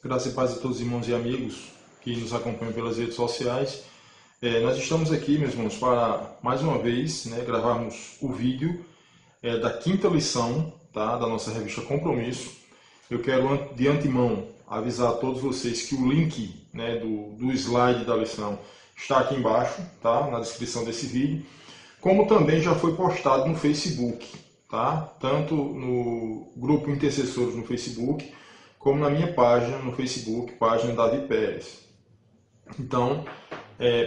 Graças e paz a todos os irmãos e amigos que nos acompanham pelas redes sociais. Nós estamos aqui, meus irmãos, para mais uma vez gravarmos o vídeo da quinta lição, tá, da nossa revista Compromisso. Eu quero de antemão avisar a todos vocês que o link do slide da lição está aqui embaixo, tá, na descrição desse vídeo, como também já foi postado no Facebook, tá, tanto no grupo Intercessores no Facebook, como na minha página no Facebook, página Davi Pérez. Então,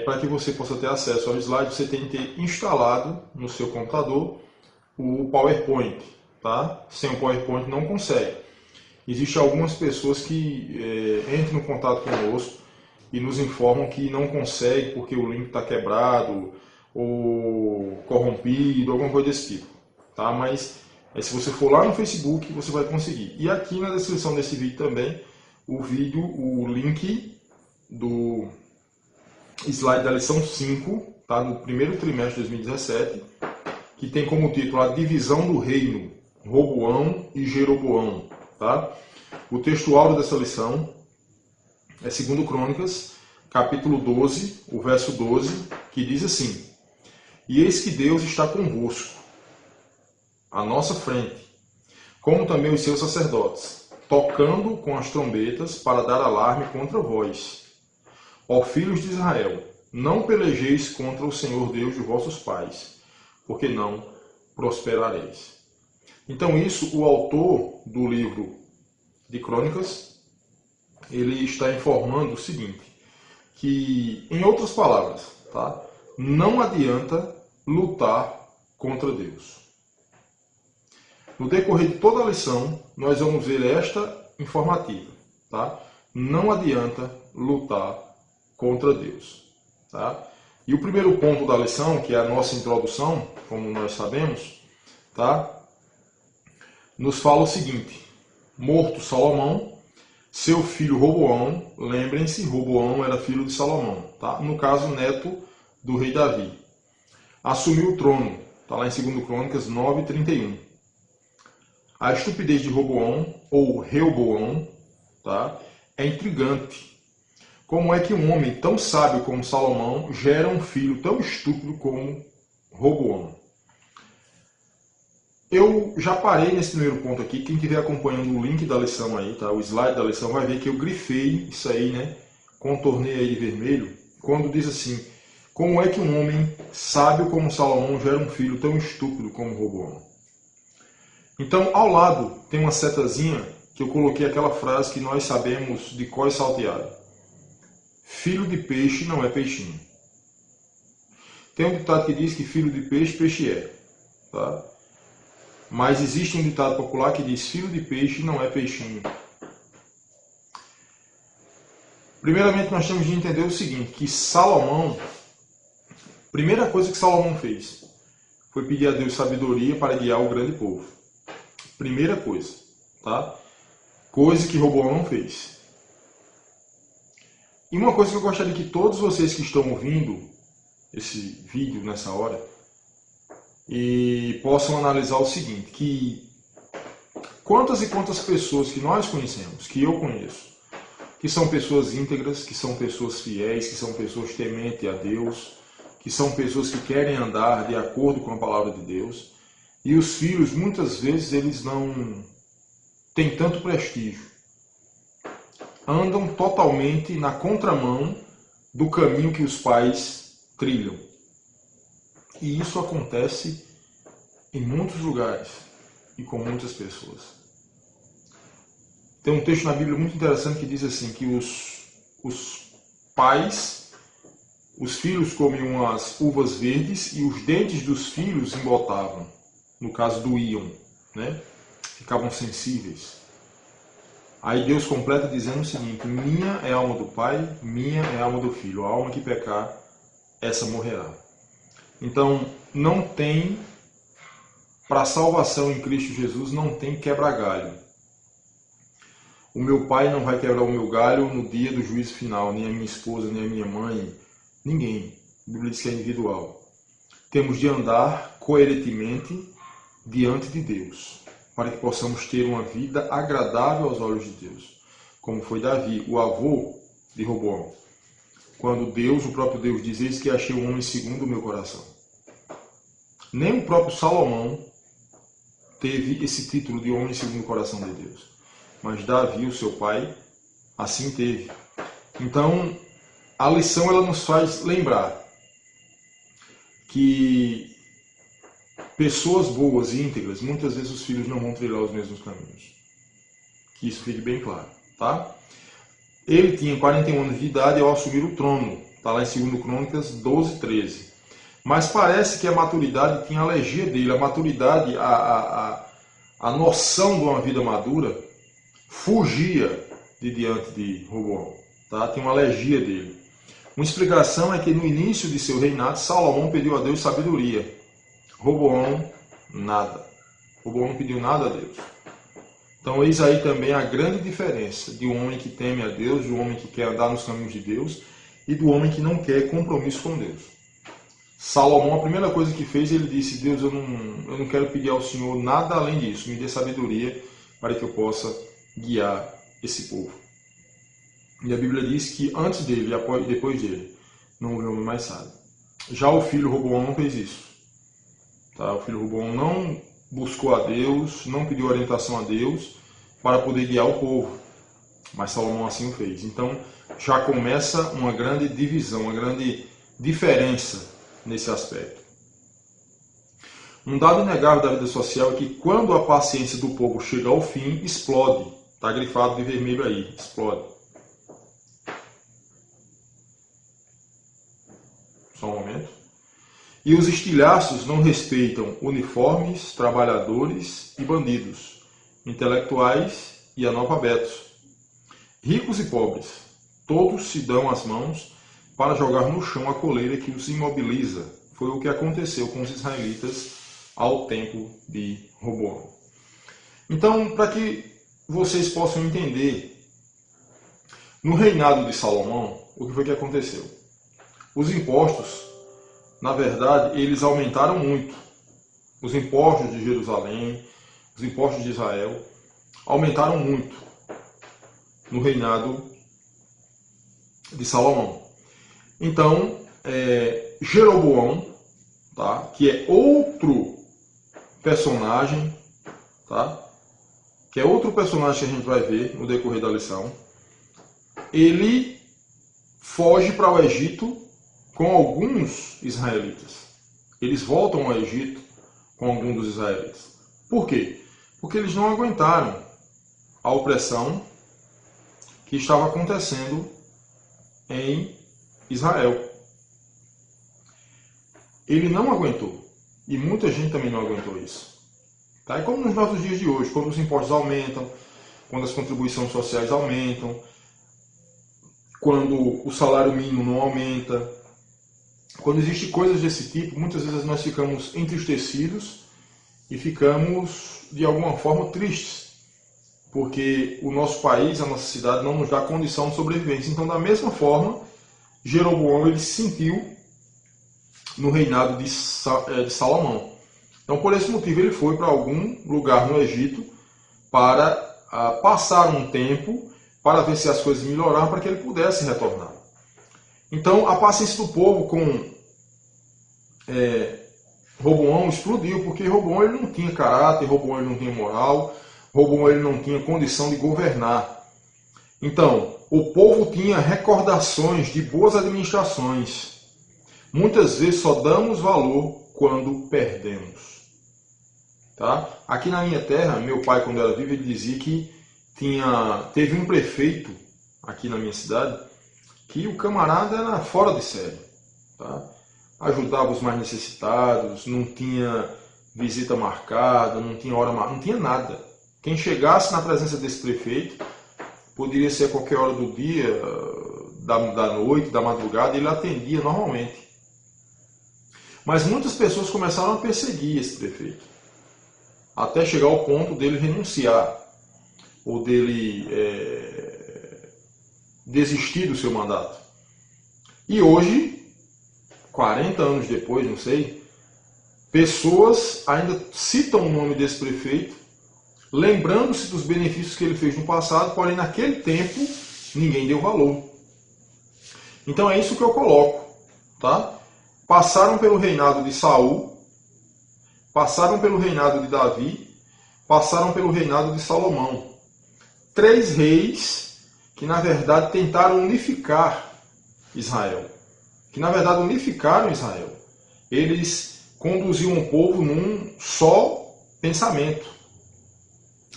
para que você possa ter acesso ao slide, você tem que ter instalado no seu computador o PowerPoint. Tá? Sem o PowerPoint não consegue. Existem algumas pessoas que entram em contato conosco e nos informam que não consegue porque o link está quebrado ou corrompido, alguma coisa desse tipo. Tá? Mas se você for lá no Facebook, você vai conseguir. E aqui na descrição desse vídeo também, o link do slide da lição 5, tá? Do primeiro trimestre de 2017, que tem como título A Divisão do Reino, Roboão e Jeroboão. Tá? O texto áureo dessa lição é 2 Crônicas, capítulo 12, o verso 12, que diz assim: E eis que Deus está convosco, à nossa frente, como também os seus sacerdotes, tocando com as trombetas para dar alarme contra vós. Ó filhos de Israel, não pelejeis contra o Senhor Deus de vossos pais, porque não prosperareis. Então isso, o autor do livro de Crônicas, ele está informando o seguinte, que, em outras palavras, tá, não adianta lutar contra Deus. No decorrer de toda a lição, nós vamos ver esta informativa. Tá? Não adianta lutar contra Deus. Tá? E o primeiro ponto da lição, que é a nossa introdução, como nós sabemos, tá? Nos fala o seguinte: morto Salomão, seu filho Roboão, lembrem-se, Roboão era filho de Salomão, tá? No caso, neto do rei Davi, assumiu o trono, está lá em 2 Crônicas 9:31. A estupidez de Roboão, ou Reoboão, tá, é intrigante. Como é que um homem tão sábio como Salomão gera um filho tão estúpido como Roboão? Eu já parei nesse primeiro ponto aqui. Quem estiver acompanhando o link da lição aí, tá, o slide da lição, vai ver que eu grifei isso aí, né, contornei aí de vermelho, quando diz assim: como é que um homem sábio como Salomão gera um filho tão estúpido como Roboão? Então, ao lado tem uma setazinha que eu coloquei aquela frase que nós sabemos de cor salteado: filho de peixe não é peixinho. Tem um ditado que diz que filho de peixe, peixe é. Tá? Mas existe um ditado popular que diz filho de peixe não é peixinho. Primeiramente, nós temos de entender o seguinte, que Salomão, primeira coisa que Salomão fez foi pedir a Deus sabedoria para guiar o grande povo. Primeira coisa, tá? Coisa que Roboão não fez. E uma coisa que eu gostaria que todos vocês que estão ouvindo esse vídeo nessa hora e possam analisar o seguinte, que quantas e quantas pessoas que nós conhecemos, que eu conheço, que são pessoas íntegras, que são pessoas fiéis, que são pessoas tementes a Deus, que são pessoas que querem andar de acordo com a palavra de Deus, e os filhos, muitas vezes, eles não têm tanto prestígio. Andam totalmente na contramão do caminho que os pais trilham. E isso acontece em muitos lugares e com muitas pessoas. Tem um texto na Bíblia muito interessante que diz assim, que os pais, os filhos comiam as uvas verdes e os dentes dos filhos embotavam. No caso, doíam, né? Ficavam sensíveis. Aí Deus completa dizendo o seguinte: minha é a alma do pai, minha é a alma do filho. A alma que pecar, essa morrerá. Então, não tem, para a salvação em Cristo Jesus, não tem quebra-galho. O meu pai não vai quebrar o meu galho no dia do juízo final, nem a minha esposa, nem a minha mãe, ninguém. A Bíblia diz que é individual. Temos de andar coerentemente diante de Deus, para que possamos ter uma vida agradável aos olhos de Deus. como foi Davi, o avô de Roboão. Quando Deus, o próprio Deus, diz: eis que achei um homem segundo o meu coração. Nem o próprio Salomão teve esse título de homem segundo o coração de Deus. Mas Davi, o seu pai, assim teve. Então, a lição ela nos faz lembrar que pessoas boas e íntegras, muitas vezes os filhos não vão trilhar os mesmos caminhos. Que isso fique bem claro, tá? Ele tinha 41 anos de idade ao assumir o trono. Está lá em 2 Crônicas 12, 13. Mas parece que a maturidade tinha alergia dele. A maturidade, a noção de uma vida madura, fugia de diante de Roboão. Tá? Tem uma alergia dele. Uma explicação é que no início de seu reinado, Salomão pediu a Deus sabedoria. Roboão, nada. Roboão não pediu nada a Deus. Então eis aí também a grande diferença de um homem que teme a Deus, de um homem que quer andar nos caminhos de Deus e do homem que não quer compromisso com Deus. Salomão, a primeira coisa que fez, ele disse: Deus, eu não quero pedir ao Senhor nada além disso, me dê sabedoria para que eu possa guiar esse povo. E a Bíblia diz que antes dele e depois dele não houve homem mais sábio. Já o filho Roboão não fez isso. Tá? O filho Roboão não buscou a Deus, não pediu orientação a Deus para poder guiar o povo. Mas Salomão assim o fez. Então já começa uma grande divisão, uma grande diferença nesse aspecto. Um dado inegável da vida social é que quando a paciência do povo chega ao fim, explode. Está grifado de vermelho aí, explode. Só um momento. E os estilhaços não respeitam uniformes, trabalhadores e bandidos, intelectuais e analfabetos, ricos e pobres. Todos se dão as mãos para jogar no chão a coleira que os imobiliza. Foi o que aconteceu com os israelitas ao tempo de Roboão. Então, para que vocês possam entender, no reinado de Salomão, o que foi que aconteceu? Os impostos, na verdade, eles aumentaram muito. Os impostos de Jerusalém, os impostos de Israel, aumentaram muito no reinado de Salomão. Então, Jeroboão, tá, que é outro personagem, tá, que é outro personagem que a gente vai ver no decorrer da lição, ele foge para o Egito com alguns israelitas. Eles voltam ao Egito com alguns dos israelitas. Por quê? Porque eles não aguentaram a opressão que estava acontecendo em Israel. Ele não aguentou. E muita gente também não aguentou isso. Tá? É como nos nossos dias de hoje, quando os impostos aumentam, quando as contribuições sociais aumentam, quando o salário mínimo não aumenta. Quando existem coisas desse tipo, muitas vezes nós ficamos entristecidos e ficamos, de alguma forma, tristes. Porque o nosso país, a nossa cidade, não nos dá condição de sobrevivência. Então, da mesma forma, Jeroboão ele se sentiu no reinado de Salomão. Então, por esse motivo, ele foi para algum lugar no Egito para passar um tempo, para ver se as coisas melhoraram, para que ele pudesse retornar. Então, a paciência do povo com Roboão explodiu, porque Roboão ele não tinha caráter, Roboão ele não tinha moral, Roboão ele não tinha condição de governar. Então, o povo tinha recordações de boas administrações. Muitas vezes só damos valor quando perdemos. Tá? Aqui na minha terra, meu pai, quando era vivo, ele dizia que teve um prefeito aqui na minha cidade que o camarada era fora de série. Tá? Ajudava os mais necessitados, não tinha visita marcada, não tinha hora marcada, não tinha nada. Quem chegasse na presença desse prefeito, poderia ser a qualquer hora do dia, da noite, da madrugada, ele atendia normalmente. Mas muitas pessoas começaram a perseguir esse prefeito, até chegar ao ponto dele renunciar, ou dele desistir do seu mandato. E hoje, 40 anos depois, não sei, pessoas ainda citam o nome desse prefeito lembrando-se dos benefícios que ele fez no passado, porém naquele tempo ninguém deu valor. Então é isso que eu coloco, tá? Passaram pelo reinado de Saul, passaram pelo reinado de Davi, passaram pelo reinado de Salomão. 3 reis que na verdade tentaram unificar Israel, que na verdade unificaram Israel. Eles conduziam o povo num só pensamento.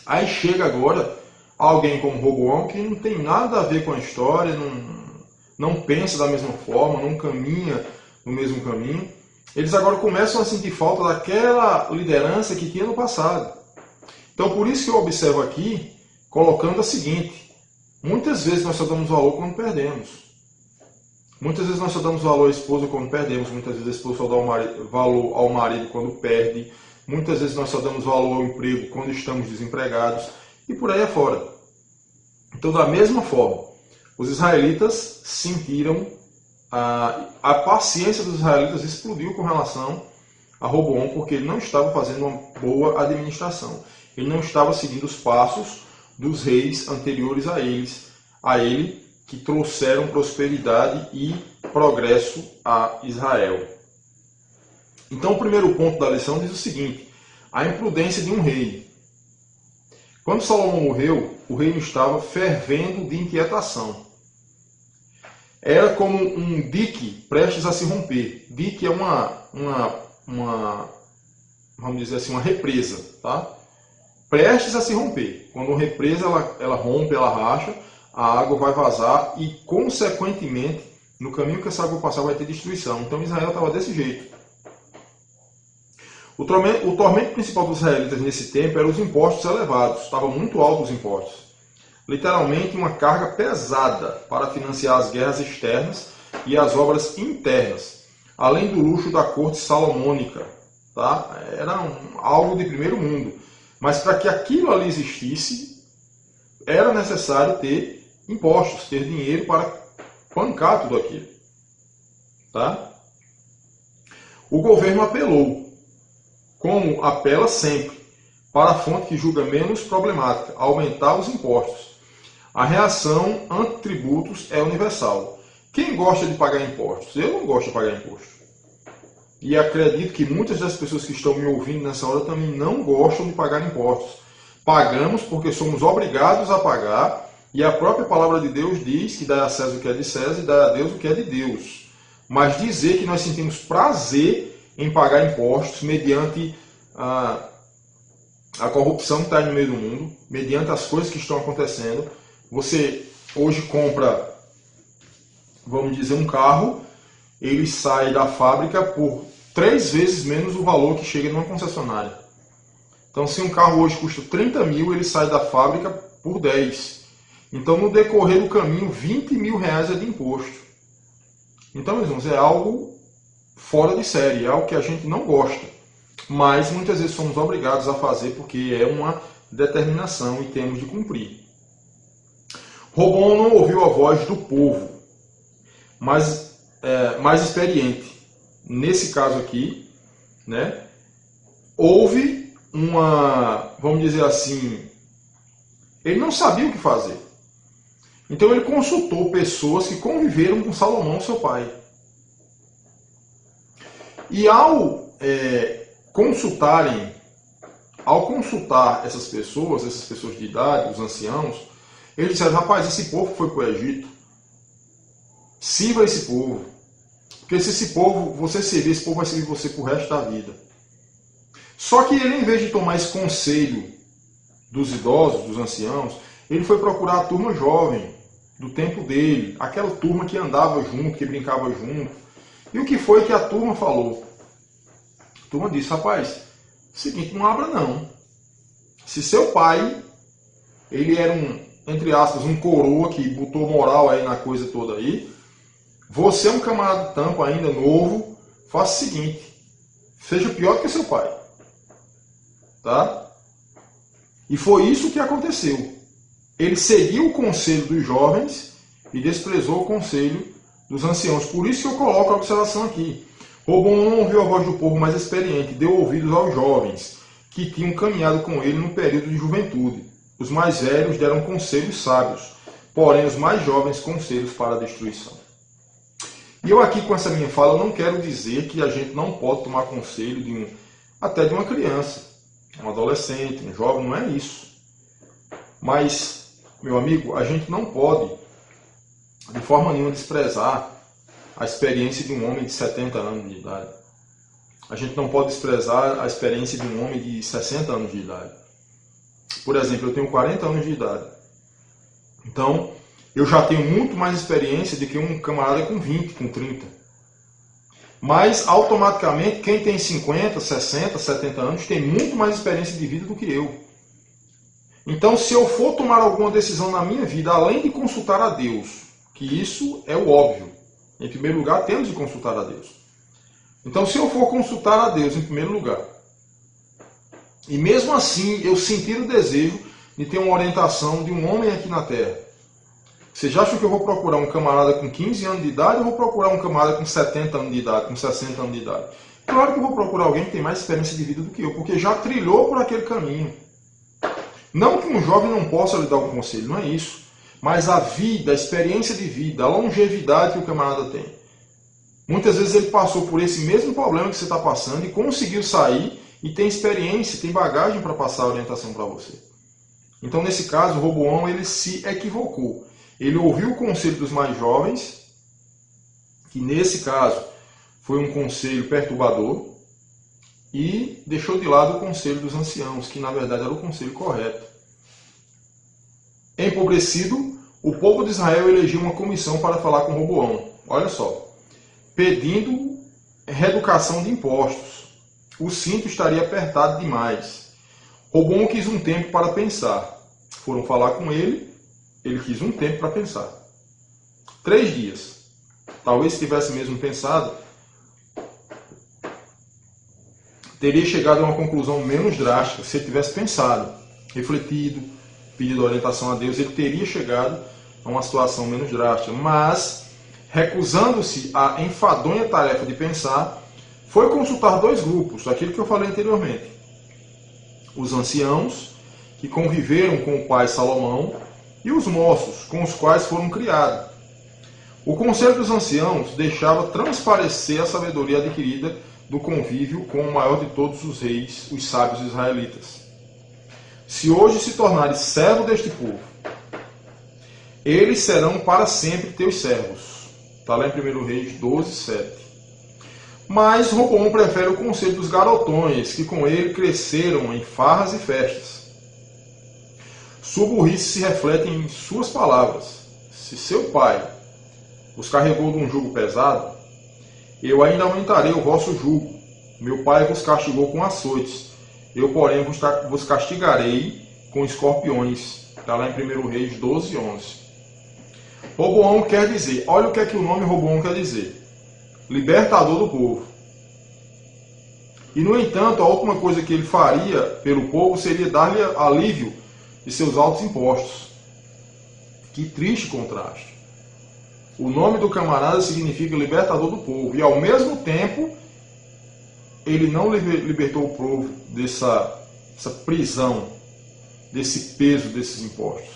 Aí chega agora alguém como Roboão que não tem nada a ver com a história, não pensa da mesma forma, não caminha no mesmo caminho. Eles agora começam a sentir falta daquela liderança que tinha no passado. Então por isso que eu observo aqui, colocando a seguinte: muitas vezes nós só damos valor quando perdemos. Muitas vezes nós só damos valor à esposa quando perdemos, muitas vezes a esposa só dá valor ao marido quando perde, muitas vezes nós só damos valor ao emprego quando estamos desempregados, e por aí afora. Então, da mesma forma, os israelitas sentiram, a paciência dos israelitas explodiu com relação a Roboão, porque ele não estava fazendo uma boa administração. Ele não estava seguindo os passos dos reis anteriores a ele, que trouxeram prosperidade e progresso a Israel. Então, o primeiro ponto da lição diz o seguinte: a imprudência de um rei. Quando Salomão morreu, o reino estava fervendo de inquietação. Era como um dique prestes a se romper. Dique é vamos dizer assim, uma represa, tá? Prestes a se romper. Quando uma represa ela rompe, ela racha, a água vai vazar e, consequentemente, no caminho que essa água passar vai ter destruição. Então Israel estava desse jeito. O tormento principal dos israelitas nesse tempo eram os impostos elevados. Estavam muito altos os impostos. Literalmente uma carga pesada para financiar as guerras externas e as obras internas, além do luxo da corte salomônica. Tá? Era algo de primeiro mundo. Mas para que aquilo ali existisse, era necessário ter impostos, ter dinheiro para bancar tudo aquilo. Tá? O governo apelou, como apela sempre, para a fonte que julga menos problemática, aumentar os impostos. A reação anti-tributos é universal. Quem gosta de pagar impostos? Eu não gosto de pagar imposto. E acredito que muitas das pessoas que estão me ouvindo nessa hora também não gostam de pagar impostos. Pagamos porque somos obrigados a pagar, e a própria palavra de Deus diz que dá a César o que é de César e dá a Deus o que é de Deus. Mas dizer que nós sentimos prazer em pagar impostos mediante a corrupção que está aí no meio do mundo, mediante as coisas que estão acontecendo. Você hoje compra, vamos dizer, um carro, ele sai da fábrica por 3 vezes menos o valor que chega numa concessionária. Então, se um carro hoje custa 30 mil, ele sai da fábrica por 10. Então, no decorrer do caminho, 20 mil reais é de imposto. Então, meus irmãos, é algo fora de série, é algo que a gente não gosta. Mas, muitas vezes, somos obrigados a fazer porque é uma determinação e temos de cumprir. Roboão não ouviu a voz do povo, mas mais experiente. Nesse caso aqui, né, houve vamos dizer assim, ele não sabia o que fazer. Então ele consultou pessoas que conviveram com Salomão, seu pai. E ao consultar essas pessoas de idade, os anciãos, eles disseram: rapaz, esse povo foi para o Egito, sirva esse povo. Porque se esse povo, você servir, esse povo vai servir você pro resto da vida. Só que ele, em vez de tomar esse conselho dos idosos, dos anciãos, ele foi procurar a turma jovem, do tempo dele, aquela turma que andava junto, que brincava junto. E o que foi que a turma falou? A turma disse: rapaz, seguinte, não abra não. Se seu pai, ele era entre aspas, um coroa que botou moral aí na coisa toda aí, você é um camarada de tampa ainda novo, faça o seguinte: seja pior do que seu pai. Tá? E foi isso que aconteceu. Ele seguiu o conselho dos jovens e desprezou o conselho dos anciãos. Por isso que eu coloco a observação aqui. Roboão não ouviu a voz do povo mais experiente, deu ouvidos aos jovens, que tinham caminhado com ele no período de juventude. Os mais velhos deram conselhos sábios, porém os mais jovens conselhos para a destruição. E eu aqui com essa minha fala não quero dizer que a gente não pode tomar conselho até de uma criança, um adolescente, um jovem, não é isso. Mas, meu amigo, a gente não pode de forma nenhuma desprezar a experiência de um homem de 70 anos de idade. A gente não pode desprezar a experiência de um homem de 60 anos de idade. Por exemplo, eu tenho 40 anos de idade. Então, eu já tenho muito mais experiência do que um camarada com 20, com 30. Mas, automaticamente, quem tem 50, 60, 70 anos tem muito mais experiência de vida do que eu. Então, se eu for tomar alguma decisão na minha vida, além de consultar a Deus, que isso é o óbvio. Em primeiro lugar, temos de consultar a Deus. Então, se eu for consultar a Deus em primeiro lugar, e mesmo assim eu sentir o desejo de ter uma orientação de um homem aqui na Terra, vocês acham que eu vou procurar um camarada com 15 anos de idade ou vou procurar um camarada com 70 anos de idade, com 60 anos de idade? Claro que eu vou procurar alguém que tem mais experiência de vida do que eu, porque já trilhou por aquele caminho. Não que um jovem não possa lhe dar um conselho, não é isso. Mas a vida, a experiência de vida, a longevidade que o camarada tem. Muitas vezes ele passou por esse mesmo problema que você está passando e conseguiu sair e tem experiência, tem bagagem para passar a orientação para você. Então, nesse caso, Roboão ele se equivocou. Ele ouviu o conselho dos mais jovens, que nesse caso foi um conselho perturbador, e deixou de lado o conselho dos anciãos, que na verdade era o conselho correto. Empobrecido, o povo de Israel elegeu uma comissão para falar com Roboão. Olha só, pedindo reeducação de impostos. O cinto estaria apertado demais. Roboão quis um tempo para pensar. Foram falar com ele, ele quis um tempo para pensar. 3 dias. Talvez se tivesse mesmo pensado, teria chegado a uma conclusão menos drástica. Se ele tivesse pensado, refletido, pedido orientação a Deus, ele teria chegado a uma situação menos drástica. Mas, recusando-se à enfadonha tarefa de pensar, foi consultar 2 grupos, aquilo que eu falei anteriormente. Os anciãos, que conviveram com o pai Salomão, e os moços, com os quais foram criados. O conselho dos anciãos deixava transparecer a sabedoria adquirida do convívio com o maior de todos os reis, os sábios israelitas. Se hoje se tornares servo deste povo, eles serão para sempre teus servos. Está lá em 1 Reis 12, 7. Mas Roboão prefere o conselho dos garotões, que com ele cresceram em farras e festas. Sua burrice se reflete em suas palavras. Se seu pai os carregou de um jugo pesado, eu ainda aumentarei o vosso jugo. Meu pai vos castigou com açoites. Eu, porém, vos castigarei com escorpiões. Está lá em 1 Reis 12, 11. Roboão quer dizer, olha o que é que o nome Roboão quer dizer. Libertador do povo. E, no entanto, a última coisa que ele faria pelo povo seria dar-lhe alívio de seus altos impostos. Que triste contraste. O nome do camarada significa libertador do povo. E, ao mesmo tempo, ele não libertou o povo dessa prisão, desse peso desses impostos.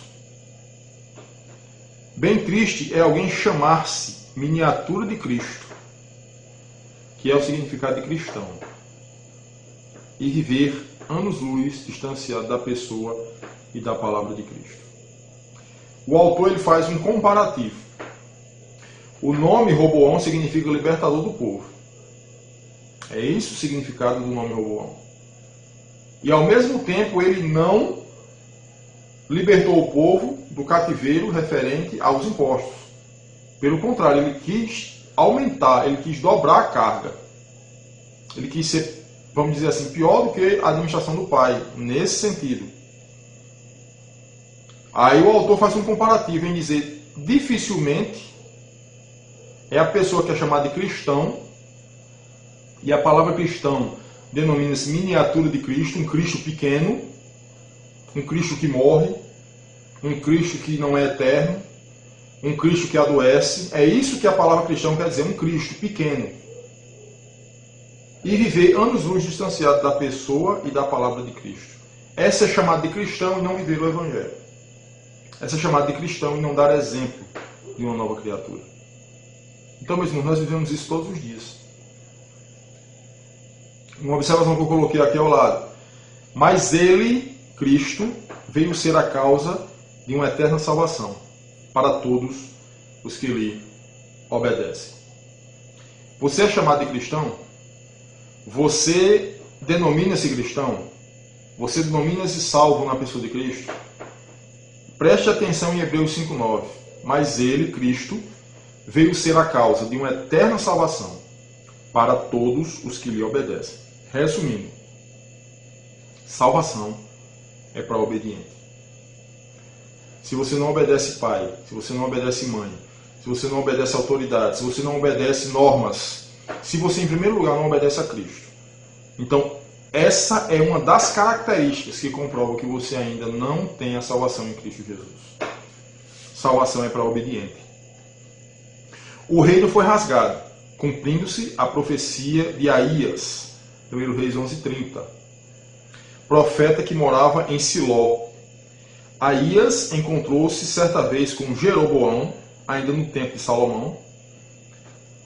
Bem triste é alguém chamar-se miniatura de Cristo, que é o significado de cristão, e viver anos-luz distanciado da pessoa e da palavra de Cristo. O autor ele faz um comparativo. O nome Roboão significa libertador do povo. É esse o significado do nome Roboão. E ao mesmo tempo ele não libertou o povo do cativeiro referente aos impostos. Pelo contrário, ele quis aumentar, ele quis dobrar a carga. Ele quis ser, vamos dizer assim, pior do que a administração do pai, nesse sentido. Aí o autor faz um comparativo em dizer, dificilmente é a pessoa que é chamada de cristão, e a palavra cristão denomina-se miniatura de Cristo, um Cristo pequeno, um Cristo que morre, um Cristo que não é eterno, um Cristo que adoece. É isso que a palavra cristão quer dizer, um Cristo pequeno. e viver anos-luz distanciado da pessoa e da palavra de Cristo. Essa é chamada de cristão e não viver o Evangelho. Essa é chamada de cristão e não dar exemplo de uma nova criatura. Então, meus irmãos, nós vivemos isso todos os dias. Uma observação que eu coloquei aqui ao lado. Mas ele, Cristo, veio ser a causa de uma eterna salvação para todos os que lhe obedecem. Você é chamado de cristão? Você denomina-se cristão? Você denomina-se salvo na pessoa de Cristo? Preste atenção em Hebreus 5,9. Mas ele, Cristo, veio ser a causa de uma eterna salvação para todos os que lhe obedecem. Resumindo, salvação é para obediente. Se você não obedece pai, se você não obedece mãe, se você não obedece autoridade, se você não obedece normas, se você, em primeiro lugar, não obedece a Cristo, então essa é uma das características que comprovam que você ainda não tem a salvação em Cristo Jesus. Salvação é para obediente. O reino foi rasgado, cumprindo-se a profecia de Aías, 1 Reis 11:30, profeta que morava em Siló. Aías encontrou-se certa vez com Jeroboão, ainda no tempo de Salomão.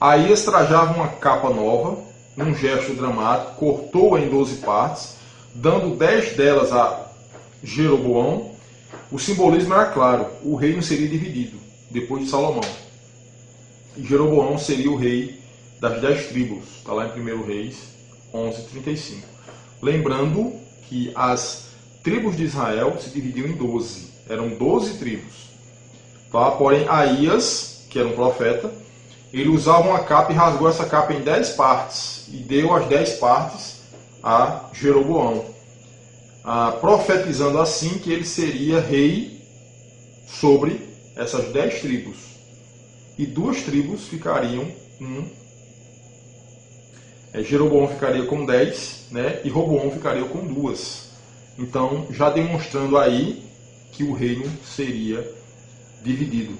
Aías trajava uma capa nova, num gesto dramático, cortou-a em 12 partes, dando 10 delas a Jeroboão. O simbolismo era claro, o reino seria dividido, depois de Salomão. E Jeroboão seria o rei das 10 tribos, está lá em 1 Reis 11:35. Lembrando que as tribos de Israel se dividiam em 12, eram 12 tribos. Tá? Porém, Aías, que era um profeta, ele usava uma capa e rasgou essa capa em 10 partes, e deu as 10 partes a Jeroboão, profetizando assim que ele seria rei sobre essas 10 tribos. E 2 tribos ficariam Jeroboão ficaria com 10, né, e Roboão ficaria com 2. Então, já demonstrando aí que o reino seria dividido.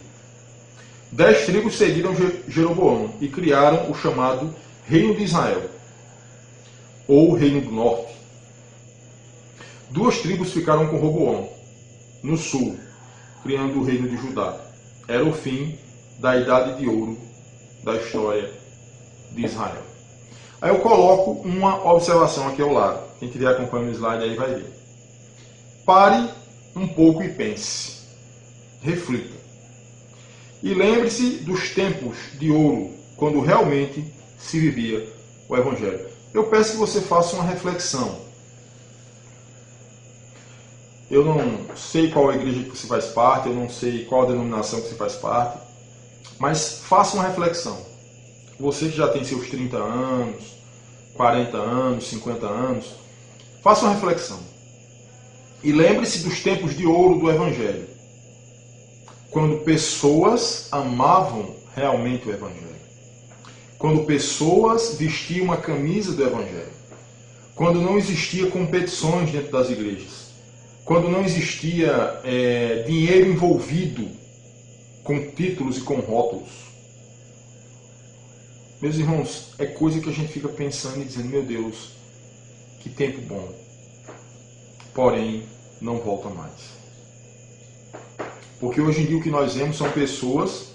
10 tribos seguiram Jeroboão e criaram o chamado Reino de Israel, ou Reino do Norte. 2 tribos ficaram com Roboão, no sul, criando o Reino de Judá. Era o fim da Idade de Ouro da história de Israel. Aí eu coloco uma observação aqui ao lado. Quem estiver acompanhando o slide aí vai ver. Pare um pouco e pense. Reflita. E lembre-se dos tempos de ouro, quando realmente se vivia o Evangelho. Eu peço que você faça uma reflexão. Eu não sei qual a igreja que você faz parte, eu não sei qual a denominação que você faz parte, mas faça uma reflexão. Você que já tem seus 30 anos, 40 anos, 50 anos, faça uma reflexão. E lembre-se dos tempos de ouro do Evangelho, quando pessoas amavam realmente o Evangelho, quando pessoas vestiam a camisa do Evangelho, quando não existia competições dentro das igrejas, quando não existia dinheiro envolvido com títulos e com rótulos. Meus irmãos, é coisa que a gente fica pensando e dizendo, meu Deus, que tempo bom. Porém, não volta mais. Porque hoje em dia o que nós vemos são pessoas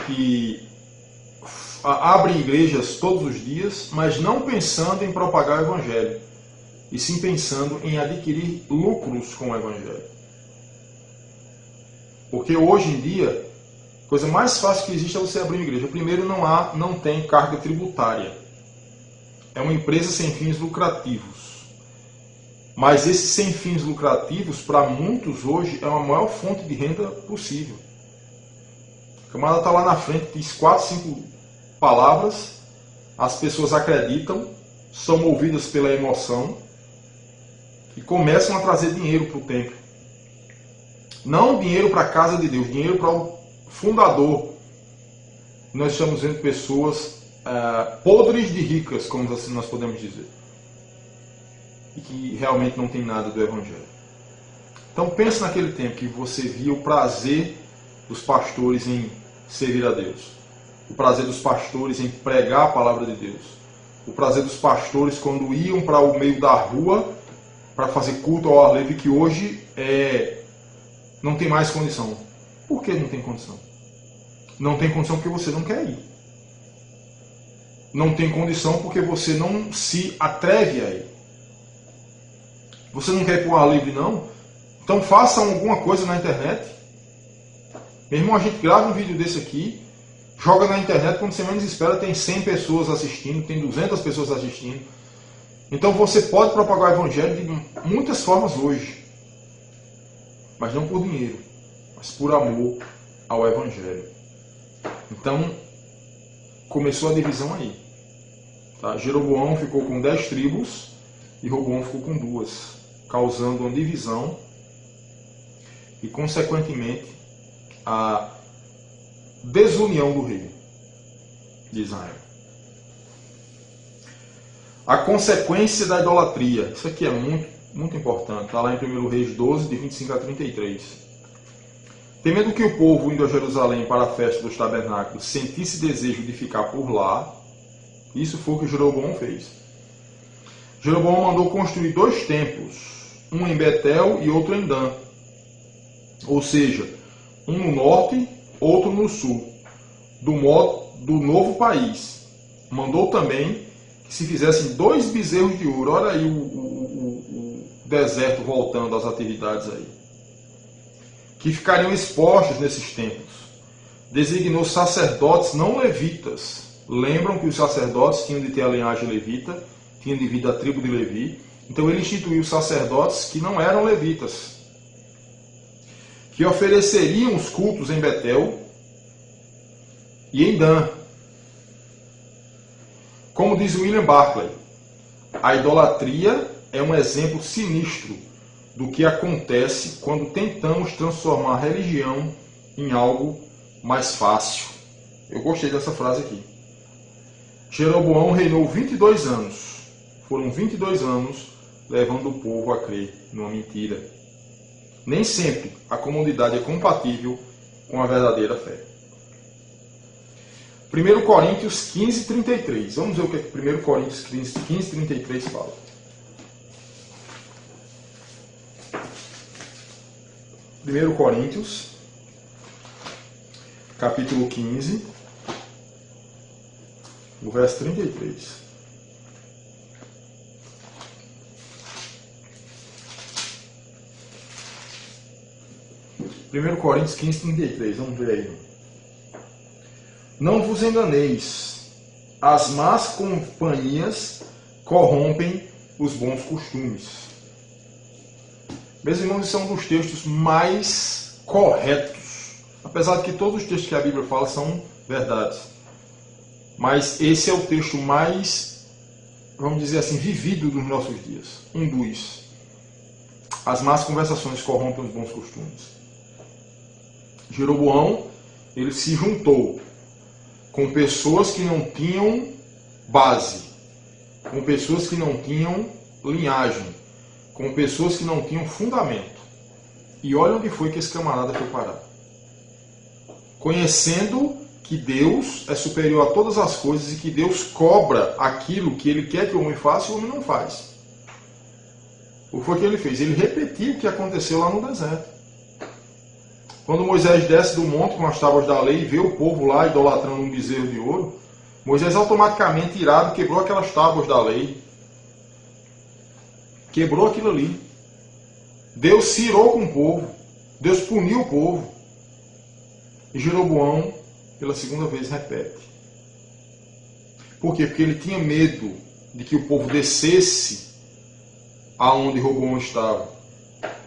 que abrem igrejas todos os dias, mas não pensando em propagar o Evangelho, e sim pensando em adquirir lucros com o Evangelho. Porque hoje em dia, a coisa mais fácil que existe é você abrir uma igreja. Primeiro, não tem carga tributária. É uma empresa sem fins lucrativos. Mas esses sem fins lucrativos, para muitos hoje, é a maior fonte de renda possível. O camarada está lá na frente, diz 4, 5 palavras, as pessoas acreditam, são movidas pela emoção e começam a trazer dinheiro para o templo. Não dinheiro para a casa de Deus, dinheiro para o fundador. Nós estamos vendo pessoas podres de ricas, como assim nós podemos dizer, e que realmente não tem nada do Evangelho. Então pense naquele tempo que você via o prazer dos pastores em servir a Deus, o prazer dos pastores em pregar a palavra de Deus, o prazer dos pastores quando iam para o meio da rua para fazer culto ao ar livre, que hoje não tem mais condição. Por que não tem condição? Não tem condição porque você não quer ir. Não tem condição porque você não se atreve a ir. Você não quer ir para o ar livre, não? Então façam alguma coisa na internet. Meu irmão, a gente grava um vídeo desse aqui, joga na internet, quando você menos espera tem 100 pessoas assistindo, tem 200 pessoas assistindo. Então você pode propagar o evangelho de muitas formas hoje. Mas não por dinheiro, mas por amor ao evangelho. Então, começou a divisão aí. Tá? Jeroboão ficou com 10 tribos e Roboão ficou com 2, causando uma divisão e, consequentemente, a desunião do reino de Israel. A consequência da idolatria. Isso aqui é muito importante. Está lá em 1 Reis 12, de 25 a 33. Temendo que o povo, indo a Jerusalém para a festa dos tabernáculos, sentisse desejo de ficar por lá, isso foi o que Jeroboão fez. Jeroboão mandou construir 2 templos, um em Betel e outro em Dan. Ou seja, um no norte, outro no sul, do novo país. Mandou também que se fizessem 2 bezerros de ouro. Olha aí o deserto voltando às atividades aí. Que ficariam expostos nesses templos. Designou sacerdotes não levitas. Lembram que os sacerdotes tinham de ter a linhagem levita, tinham de vir da tribo de Levi. Então ele instituiu sacerdotes que não eram levitas, que ofereceriam os cultos em Betel e em Dan. Como diz William Barclay, a idolatria é um exemplo sinistro do que acontece quando tentamos transformar a religião em algo mais fácil. Eu gostei dessa frase aqui. Jeroboão reinou 22 anos. Foram 22 anos levando o povo a crer numa mentira. Nem sempre a comodidade é compatível com a verdadeira fé. 1 Coríntios 15, 33. Vamos ver o que 1 Coríntios 15, 33 fala. Primeiro Coríntios, capítulo 15, o verso 33. Primeiro Coríntios 15, 33. Vamos ver aí. Não vos enganeis, as más companhias corrompem os bons costumes. Meus irmãos, esse é um dos textos mais corretos. Apesar de que todos os textos que a Bíblia fala são verdades. Mas esse é o texto mais, vamos dizer assim, vivido dos nossos dias. Um dos. As más conversações corrompem os bons costumes. Jeroboão, ele se juntou com pessoas que não tinham base, com pessoas que não tinham linhagem, com pessoas que não tinham fundamento. E olha onde foi que esse camarada foi parar. Conhecendo que Deus é superior a todas as coisas e que Deus cobra aquilo que Ele quer que o homem faça e o homem não faz. O que foi que ele fez? Ele repetiu o que aconteceu lá no deserto. Quando Moisés desce do monte com as tábuas da lei e vê o povo lá idolatrando um bezerro de ouro, Moisés automaticamente, irado, quebrou aquelas tábuas da lei. Quebrou aquilo ali. Deus se irou com o povo. Deus puniu o povo. E Jeroboão, pela segunda vez, repete. Por quê? Porque ele tinha medo de que o povo descesse aonde Roboão estava.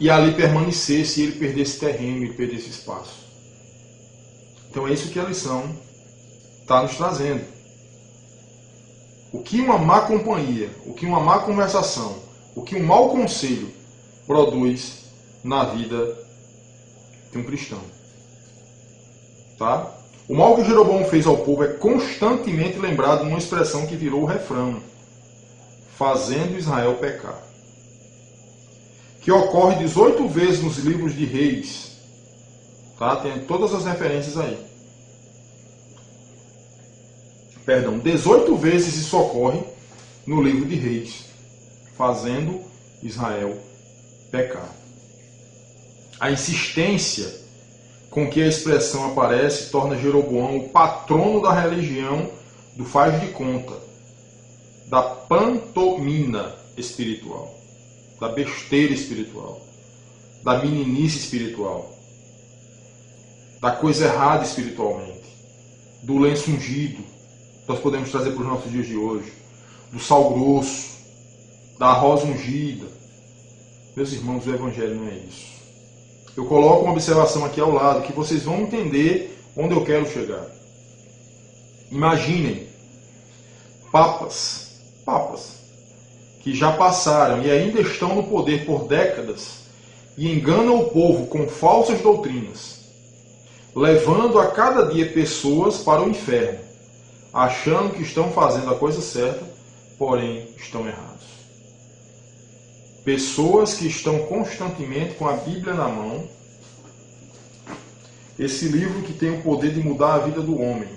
E ali permanecesse e ele perdesse terreno, ele perdesse espaço. Então é isso que a lição está nos trazendo. O que uma má companhia, o que uma má conversação, o que um mau conselho produz na vida de um cristão. Tá? O mal que Jeroboão fez ao povo é constantemente lembrado numa expressão que virou o refrão: fazendo Israel pecar. Que ocorre 18 vezes nos livros de Reis. Tá? Tem todas as referências aí. Perdão, 18 vezes isso ocorre no livro de Reis, fazendo Israel pecar. A insistência com que a expressão aparece torna Jeroboão o patrono da religião do faz de conta, da pantomina espiritual, da besteira espiritual, da meninice espiritual, da coisa errada espiritualmente, do lenço ungido, nós podemos trazer para os nossos dias de hoje, do sal grosso, da rosa ungida. Meus irmãos, o Evangelho não é isso. Eu coloco uma observação aqui ao lado, que vocês vão entender onde eu quero chegar. Imaginem papas, que já passaram e ainda estão no poder por décadas e enganam o povo com falsas doutrinas, levando a cada dia pessoas para o inferno, achando que estão fazendo a coisa certa, porém estão errados. Pessoas que estão constantemente com a Bíblia na mão, esse livro que tem o poder de mudar a vida do homem,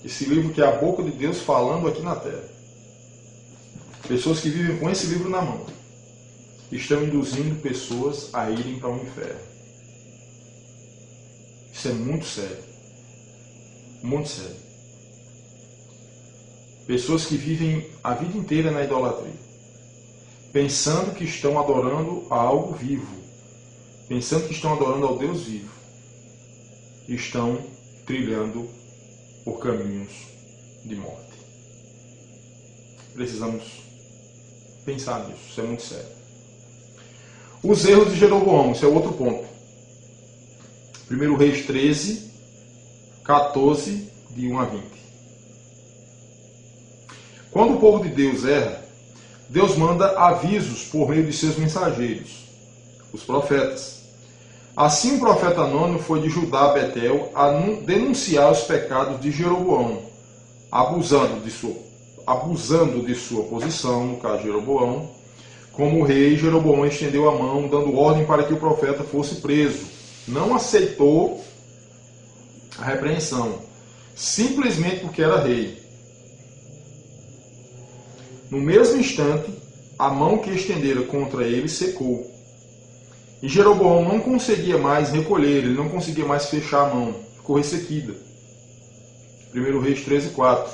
esse livro que é a boca de Deus falando aqui na terra. Pessoas que vivem com esse livro na mão, estão induzindo pessoas a irem para o inferno. Isso é muito sério. Muito sério. Pessoas que vivem a vida inteira na idolatria, pensando que estão adorando a algo vivo, pensando que estão adorando ao Deus vivo, estão trilhando por caminhos de morte. Precisamos pensar nisso, isso é muito sério. Os erros de Jeroboão, esse é outro ponto. 1 Reis 13, 14, de 1 a 20. Quando o povo de Deus erra, Deus manda avisos por meio de seus mensageiros, os profetas. Assim o profeta anônimo foi de Judá a Betel a denunciar os pecados de Jeroboão, abusando de sua posição, no caso de Jeroboão. Como rei, Jeroboão estendeu a mão, dando ordem para que o profeta fosse preso. Não aceitou a repreensão, simplesmente porque era rei. No mesmo instante, a mão que estendera contra ele secou. E Jeroboão não conseguia mais recolher, ele não conseguia mais fechar a mão, ficou ressequida. 1 Reis 13, 4.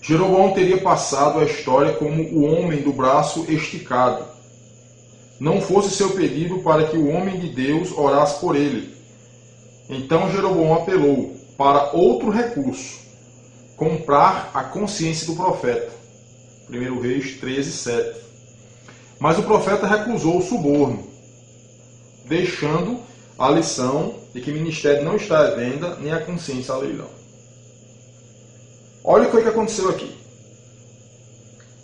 Jeroboão teria passado a história como o homem do braço esticado. Não fosse seu pedido para que o homem de Deus orasse por ele. Então Jeroboão apelou para outro recurso, comprar a consciência do profeta. 1 Reis 13, 7. Mas o profeta recusou o suborno, deixando a lição de que o ministério não está à venda, nem a consciência a leilão. Olha o que aconteceu aqui.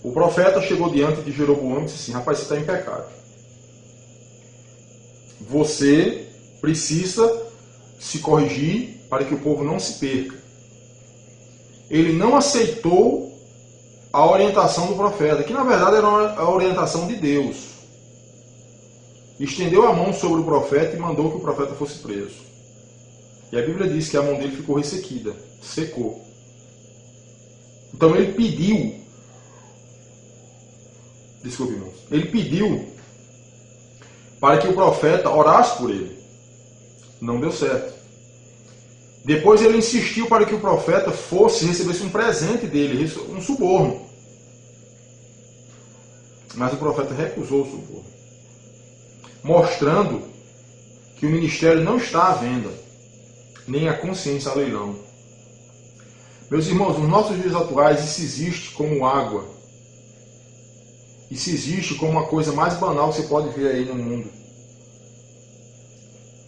O profeta chegou diante de Jeroboão e disse assim: rapaz, você está em pecado. Você precisa se corrigir para que o povo não se perca. Ele não aceitou a orientação do profeta, que na verdade era a orientação de Deus. Estendeu a mão sobre o profeta e mandou que o profeta fosse preso. E a Bíblia diz que a mão dele ficou ressequida, secou. Então ele pediu, ele pediu para que o profeta orasse por ele. Não deu certo. Depois ele insistiu para que o profeta recebesse um presente dele, um suborno. Mas o profeta recusou o suborno, mostrando que o ministério não está à venda, nem a consciência a leilão. Meus irmãos, nos nossos dias atuais isso existe como água. Isso existe como uma coisa mais banal que você pode ver aí no mundo.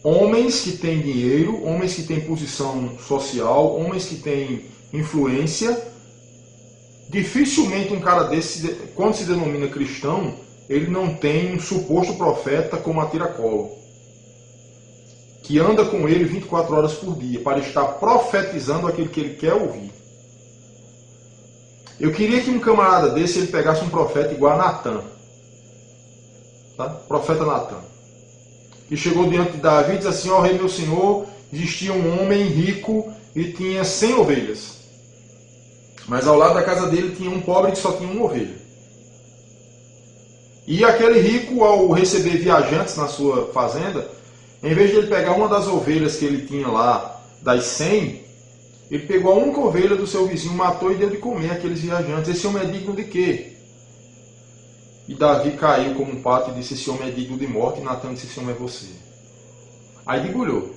Homens que têm dinheiro, homens que têm posição social, homens que têm influência. Dificilmente um cara desse, quando se denomina cristão, ele não tem um suposto profeta como a tiracolo, que anda com ele 24 horas por dia, para estar profetizando aquilo que ele quer ouvir. Eu queria que um camarada desse ele pegasse um profeta igual a Natan. Tá? Profeta Natan. Que chegou diante de Davi e disse assim: ó rei meu senhor, existia um homem rico e tinha 100 ovelhas. Mas ao lado da casa dele tinha um pobre que só tinha uma ovelha. E aquele rico, ao receber viajantes na sua fazenda, em vez de ele pegar uma das ovelhas que ele tinha lá, das 100, ele pegou a única ovelha do seu vizinho, matou e deu de comer àqueles viajantes. Esse homem é digno de quê? E Davi caiu como um pato e disse: esse homem é digno de morte. E Natan disse: esse homem é você. Aí debulhou: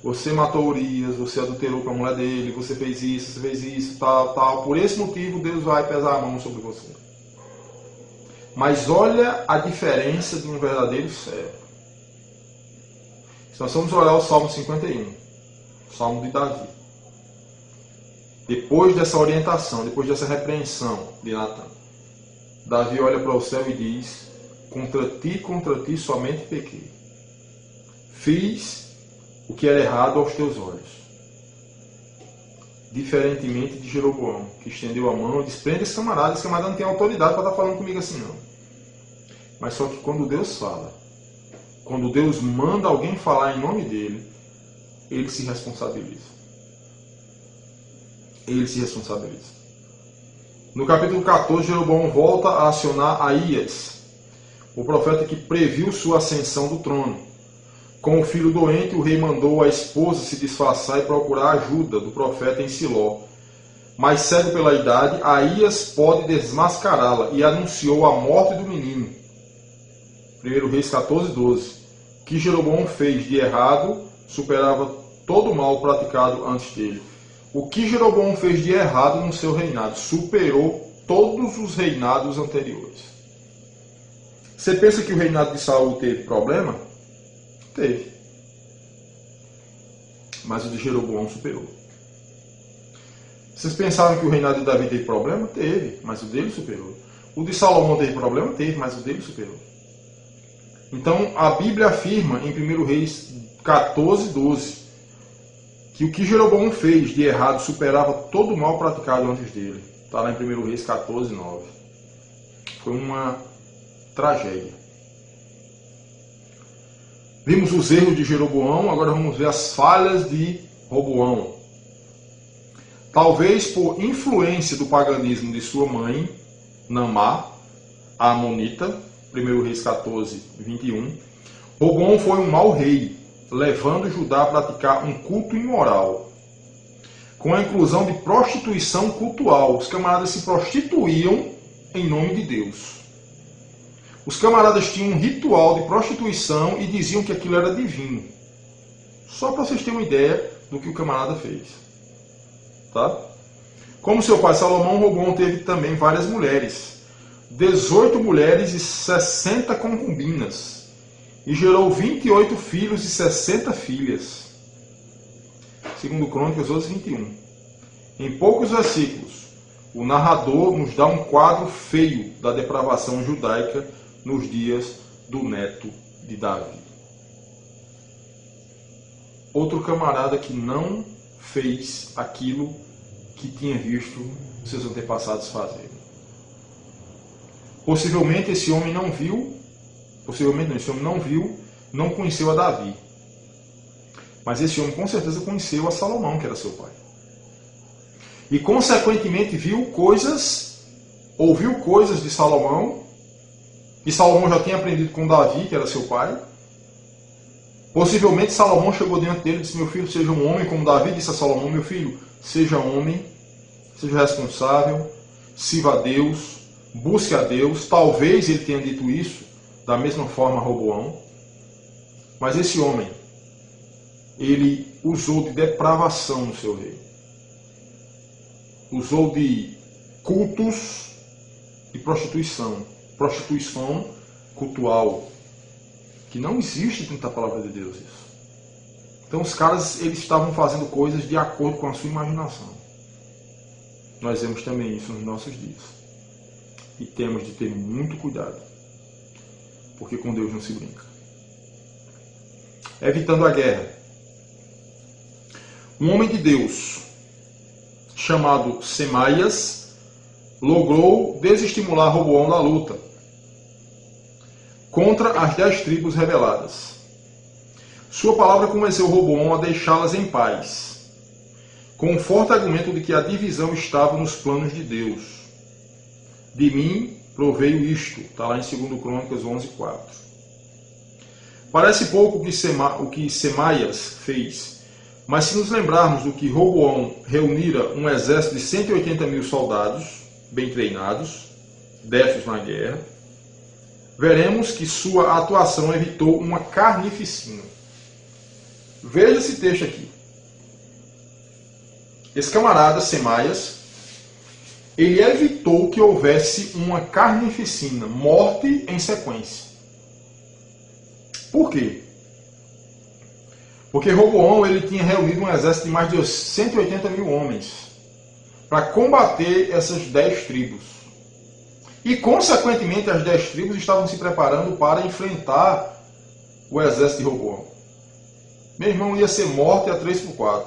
você matou Urias, você adulterou com a mulher dele, você fez isso, tal, tal. Por esse motivo Deus vai pesar a mão sobre você. Mas olha a diferença de um verdadeiro servo. Se nós vamos olhar o Salmo 51, o Salmo de Davi. Depois dessa orientação, depois dessa repreensão de Natan, Davi olha para o céu e diz: contra ti somente pequei. Fiz o que era errado aos teus olhos. Diferentemente de Jeroboão, que estendeu a mão e disse: prende esse camarada não tem autoridade para estar falando comigo assim não. Mas só que quando Deus fala, quando Deus manda alguém falar em nome dele, ele se responsabiliza. Ele se responsabiliza. No capítulo 14, Jeroboão volta a acionar Aías, o profeta que previu sua ascensão do trono. Com o filho doente, o rei mandou a esposa se disfarçar e procurar a ajuda do profeta em Siló. Mas cego pela idade, Aías pode desmascará-la e anunciou a morte do menino. 1 Reis 14:12. O que Jeroboão fez de errado superava todo o mal praticado antes dele. O que Jeroboão fez de errado no seu reinado superou todos os reinados anteriores. Você pensa que o reinado de Saul teve problema? Teve. Mas o de Jeroboão superou. Vocês pensaram que o reinado de Davi teve problema? Teve, mas o dele superou. O de Salomão teve problema? Teve, mas o dele superou. Então a Bíblia afirma em 1 Reis 14:12 que o que Jeroboão fez de errado superava todo o mal praticado antes dele. Está lá em 1 Reis 14:9. Foi uma tragédia. Vimos os erros de Jeroboão, agora vamos ver as falhas de Roboão. Talvez por influência do paganismo de sua mãe, Naamá, a Amonita, 1 Reis 14:21, Roboão foi um mau rei, levando Judá a praticar um culto imoral. Com a inclusão de prostituição cultual, os camaradas se prostituíam em nome de Deus. Os camaradas tinham um ritual de prostituição e diziam que aquilo era divino. Só para vocês terem uma ideia do que o camarada fez. Tá? Como seu pai Salomão, Roboão teve também várias mulheres. 18 mulheres e 60 concubinas. E gerou 28 filhos e 60 filhas. Segundo Crônicas 12:21. Em poucos versículos, o narrador nos dá um quadro feio da depravação judaica nos dias do neto de Davi. Outro camarada que não fez aquilo que tinha visto seus antepassados fazerem. Possivelmente esse homem não viu, não conheceu a Davi. Mas esse homem com certeza conheceu a Salomão, que era seu pai. E consequentemente ouviu coisas de Salomão, e Salomão já tinha aprendido com Davi, que era seu pai. Possivelmente Salomão chegou diante dele e disse: meu filho, seja um homem, como Davi disse a Salomão: meu filho, seja homem, seja responsável, sirva a Deus, busque a Deus. Talvez ele tenha dito isso da mesma forma a Roboão. Mas esse homem, ele usou de depravação no seu reino. Usou de cultos e prostituição cultual, que não existe dentro da palavra de Deus isso. Então os caras, eles estavam fazendo coisas de acordo com a sua imaginação. Nós vemos também isso nos nossos dias. E temos de ter muito cuidado, porque com Deus não se brinca. Evitando a guerra. Um homem de Deus, chamado Semaias, logrou desestimular Roboão da luta contra as 10 tribos rebeladas. Sua palavra convenceu Roboão a deixá-las em paz. com o forte argumento de que a divisão estava nos planos de Deus. De mim proveio isto, está lá em 2 Crônicas 11:4. Parece pouco o que Semaias fez, mas se nos lembrarmos do que Roboão reunira um exército de 180 mil soldados, bem treinados, destros na guerra, veremos que sua atuação evitou uma carnificina. Veja esse texto aqui. Esse camarada, Semaias, ele evitou que houvesse uma carnificina, morte em sequência. Por quê? Porque Roboão ele tinha reunido um exército de mais de 180 mil homens para combater essas 10 tribos. E, consequentemente, as 10 tribos estavam se preparando para enfrentar o exército de Roboão. Meu irmão, ia ser morte a 3/4.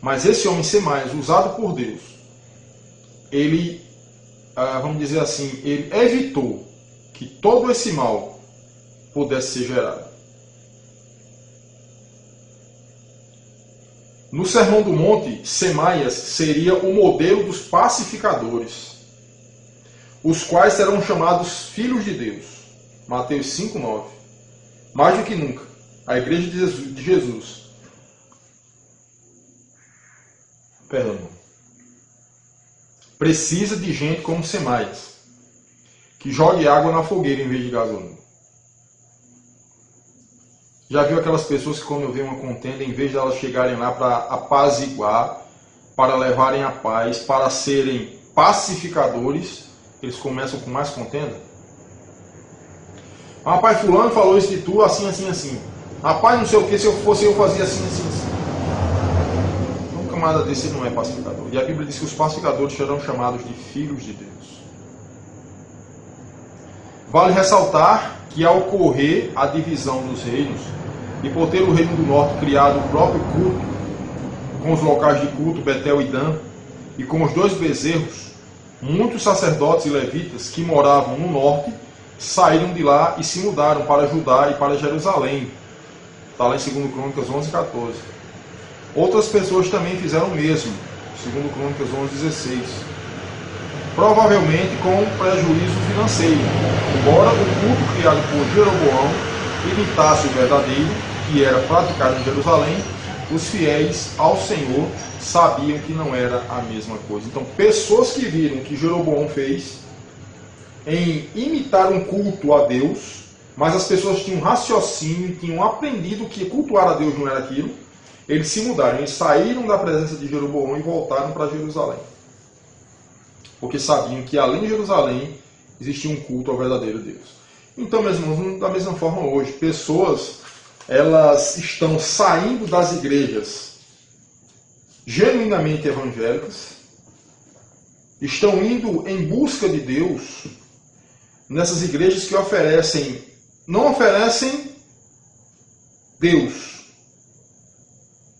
Mas esse homem, Semaias, usado por Deus, ele, vamos dizer assim, ele evitou que todo esse mal pudesse ser gerado. No Sermão do Monte, Semaias seria o modelo dos pacificadores, os quais serão chamados filhos de Deus. Mateus 5:9. Mais do que nunca, a igreja de Jesus precisa de gente como Semaias, que jogue água na fogueira em vez de gasolina. Já viu aquelas pessoas que quando vê uma contenda, em vez de elas chegarem lá para apaziguar, para levarem a paz, para serem pacificadores, eles começam com mais contenda? Rapaz, fulano falou isso de tu, assim, assim, assim. Rapaz, não sei o que, se eu fosse eu fazia assim, assim, assim. Um camarada desse não é pacificador. E a Bíblia diz que os pacificadores serão chamados de filhos de Deus. Vale ressaltar que ao ocorrer a divisão dos reinos, e por ter o reino do norte criado o próprio culto, com os locais de culto Betel e Dan, e com os 2 bezerros, muitos sacerdotes e levitas que moravam no norte saíram de lá e se mudaram para Judá e para Jerusalém. Está lá em 2 Crônicas 11:14. Outras pessoas também fizeram o mesmo, 2 Crônicas 11:16. Provavelmente com prejuízo financeiro, embora o culto criado por Jeroboão imitasse o verdadeiro, que era praticado em Jerusalém, os fiéis ao Senhor sabiam que não era a mesma coisa. Então, pessoas que viram o que Jeroboão fez em imitar um culto a Deus, mas as pessoas tinham raciocínio e tinham aprendido que cultuar a Deus não era aquilo, eles se mudaram, eles saíram da presença de Jeroboão e voltaram para Jerusalém. Porque sabiam que além de Jerusalém existia um culto ao verdadeiro Deus. Então, meus irmãos, da mesma forma hoje, pessoas elas estão saindo das igrejas genuinamente evangélicas, estão indo em busca de Deus nessas igrejas que não oferecem Deus,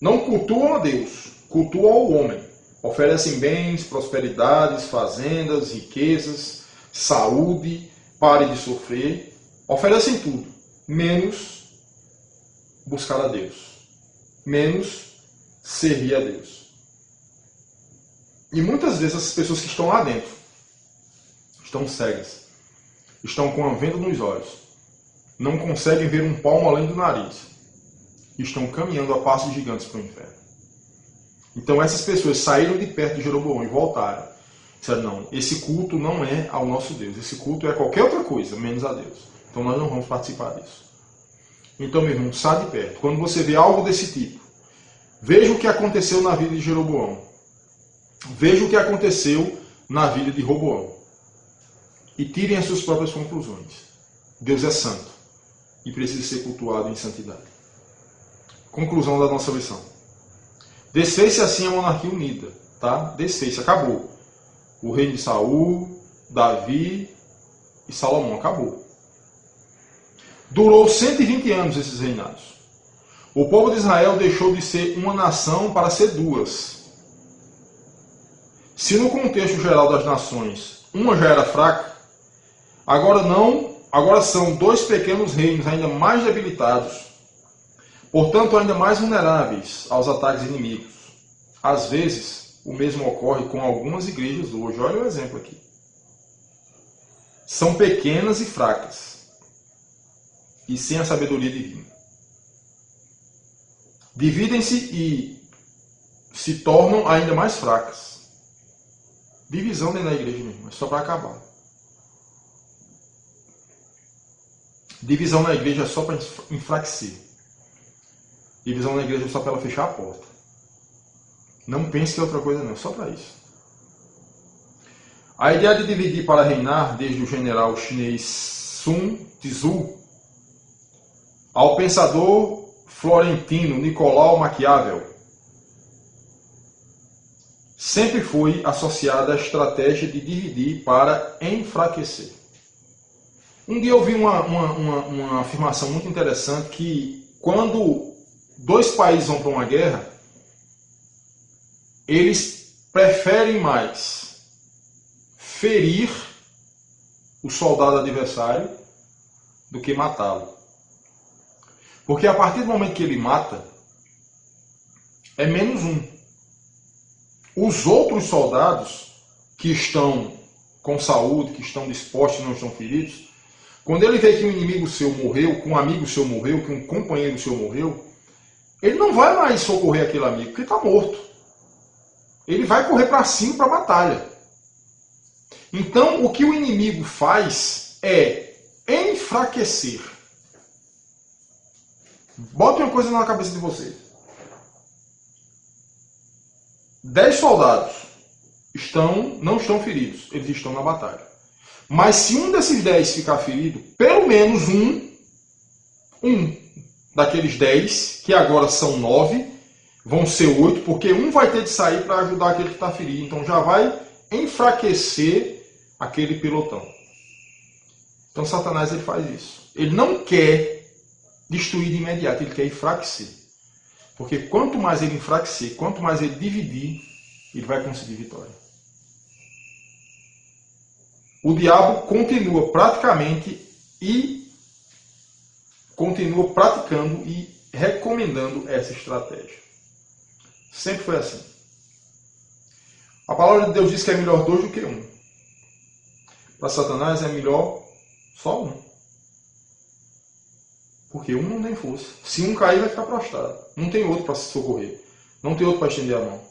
não cultuam a Deus, cultuam ao homem. Oferecem bens, prosperidades, fazendas, riquezas, saúde, pare de sofrer. Oferecem tudo, menos buscar a Deus, menos servir a Deus. E muitas vezes essas pessoas que estão lá dentro estão cegas, estão com a venda nos olhos, não conseguem ver um palmo além do nariz, estão caminhando a passos gigantes para o inferno. Então essas pessoas saíram de perto de Jeroboão e voltaram. Disseram, não, esse culto não é ao nosso Deus. Esse culto é qualquer outra coisa, menos a Deus. Então nós não vamos participar disso. Então, meu irmão, sai de perto. Quando você vê algo desse tipo, veja o que aconteceu na vida de Jeroboão. Veja o que aconteceu na vida de Roboão. E tirem as suas próprias conclusões. Deus é santo e precisa ser cultuado em santidade. Conclusão da nossa lição. Desfez-se assim a monarquia unida, tá? Desfez-se, acabou. O reino de Saul, Davi e Salomão, acabou. Durou 120 anos esses reinados. O povo de Israel deixou de ser uma nação para ser duas. Se no contexto geral das nações uma já era fraca, agora são 2 pequenos reinos ainda mais debilitados, portanto ainda mais vulneráveis aos ataques inimigos. Às vezes, o mesmo ocorre com algumas igrejas hoje. Olha o exemplo aqui. São pequenas e fracas, e sem a sabedoria divina. Dividem-se e se tornam ainda mais fracas. Divisão dentro da igreja mesmo, é só para acabar. Divisão na igreja é só para enfraquecer. Divisão na igreja é só para ela fechar a porta. Não pense que é outra coisa não, é só para isso. A ideia de dividir para reinar, desde o general chinês Sun Tzu ao pensador florentino Nicolau Maquiavel, sempre foi associada à estratégia de dividir para enfraquecer. Um dia eu vi uma afirmação muito interessante que quando dois países vão para uma guerra, eles preferem mais ferir o soldado adversário do que matá-lo. Porque a partir do momento que ele mata, é menos um. Os outros soldados que estão com saúde, que estão dispostos e não estão feridos, quando ele vê que um inimigo seu morreu, que um amigo seu morreu, que um companheiro seu morreu, ele não vai mais socorrer aquele amigo, porque está morto. Ele vai correr para cima para a batalha. Então, o que o inimigo faz é enfraquecer. Bote uma coisa na cabeça de vocês. 10 soldados não estão feridos, eles estão na batalha. Mas se um desses 10 ficar ferido, pelo menos um daqueles 10, que agora são 9, vão ser 8, porque um vai ter de sair para ajudar aquele que está ferido. Então já vai enfraquecer aquele pelotão. Então Satanás ele faz isso. Ele não quer destruir de imediato, ele quer enfraquecer. Porque quanto mais ele enfraquecer, quanto mais ele dividir, ele vai conseguir vitória. O diabo continua praticando e recomendando essa estratégia. Sempre foi assim. A palavra de Deus diz que é melhor 2 do que 1. Para Satanás é melhor só 1. Porque 1 não tem força. Se um cair, vai ficar prostrado. Não tem outro para se socorrer. Não tem outro para estender a mão.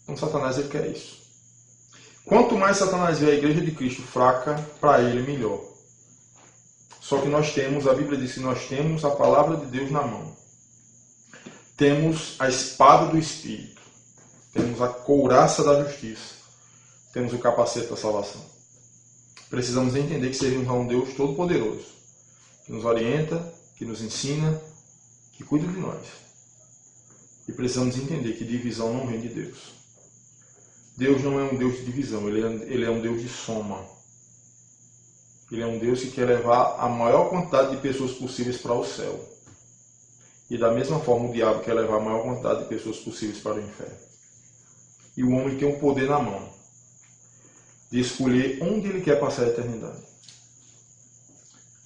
Então Satanás ele quer isso. Quanto mais Satanás vê a igreja de Cristo fraca, para ele melhor. Só que a Bíblia diz que nós temos a palavra de Deus na mão. Temos a espada do Espírito. Temos a couraça da justiça. Temos o capacete da salvação. Precisamos entender que servimos a um Deus Todo-Poderoso, que nos orienta, que nos ensina, que cuida de nós. E precisamos entender que divisão não vem de Deus. Deus não é um Deus de divisão, ele é um Deus de soma. Ele é um Deus que quer levar a maior quantidade de pessoas possíveis para o céu. E da mesma forma o diabo quer levar a maior quantidade de pessoas possíveis para o inferno. E o homem tem um poder na mão de escolher onde ele quer passar a eternidade.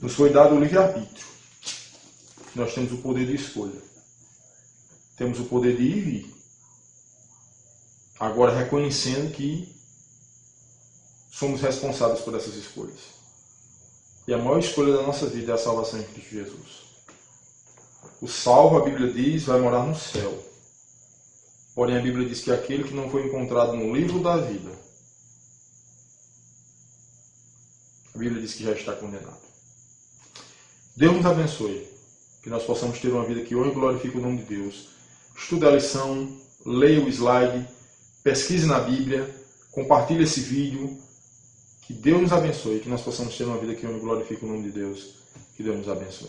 Nos foi dado o livre-arbítrio. Nós temos o poder de escolha. Temos o poder de ir e vir. Agora reconhecendo que somos responsáveis por essas escolhas. E a maior escolha da nossa vida é a salvação em Cristo Jesus. O salvo, a Bíblia diz, vai morar no céu. Porém, a Bíblia diz que aquele que não foi encontrado no livro da vida, a Bíblia diz que já está condenado. Deus nos abençoe. Que nós possamos ter uma vida que hoje glorifique o nome de Deus. Estude a lição, leia o slide, pesquise na Bíblia, compartilhe esse vídeo. Que Deus nos abençoe. Que nós possamos ter uma vida que hoje glorifique o nome de Deus. Que Deus nos abençoe.